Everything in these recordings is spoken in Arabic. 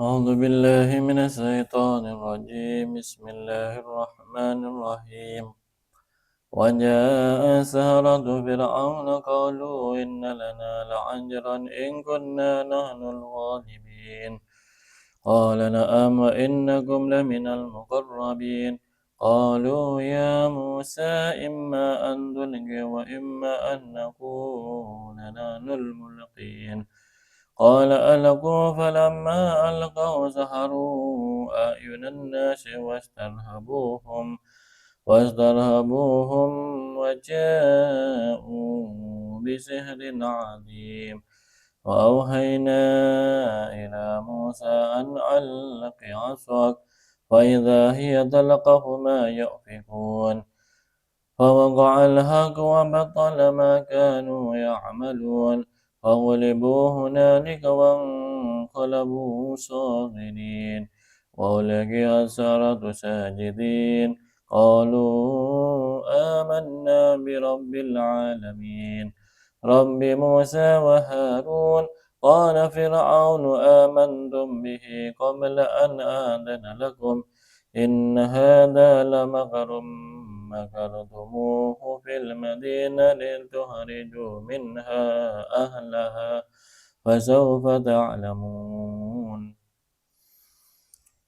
أعوذ بالله من الشيطان الرجيم بسم الله الرحمن الرحيم وجاء السحرة فرعون قالوا إن لنا لأجرا إن كنا نحن الغالبين قال نعم وإنكم لمن المقربين قالوا يا موسى إما أن تلقي وإما أن نكون نحن الملقين قال ألقوا فلما ألقوا سحروا أعين الناس واسترهبوهم وجاءوا بسحر عظيم وأوحينا إلى موسى أن علق عصاك فإذا هي تلقف ما يأفكون فوقع الحق وبطل ما كانوا يعملون فغلبوا هنالك وانقلبوا صاغرين وألقي السحرة ساجدين قالوا آمنا برب العالمين رب موسى وهارون قال فرعون آمنتم به قبل أن آذن لكم إن هذا مكرتموه في المدينة لتخرجوا منها أهلها فسوف تعلمون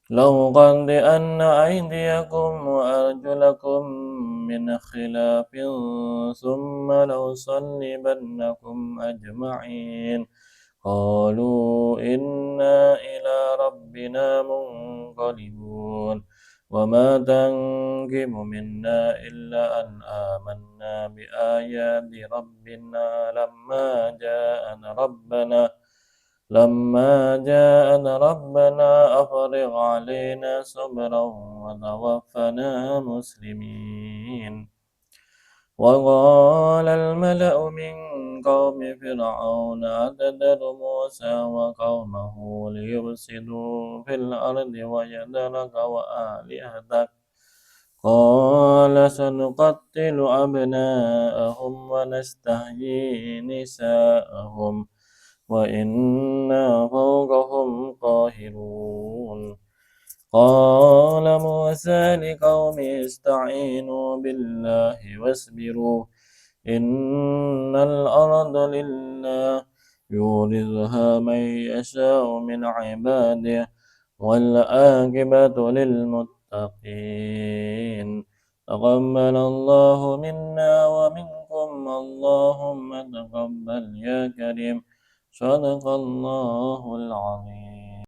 لأقطعن أيديكم وأرجلكم من خلاف ثم لأصلبنكم أجمعين قالوا إنا إلى ربنا منقلبون وما تنقم منا إلا أن آمنا بآيات ربنا لما جاءنا ربنا أفرغ علينا صبرا وتوفنا مسلمين وقال الملأ من قوم فرعون أتذر موسى وقومه ليفسدوا في الأرض ويذرك وآلهتك قال سنقتل أبناءهم ونستحيي نساءهم وإنا فوقهم قاهرون قال موسى لقومه استعينوا بالله واصبروا إن الأرض لله يورثها من يشاء من عباده والعاقبة للمتقين تقبل الله منا ومنكم اللهم تقبل يا كريم صدق الله العظيم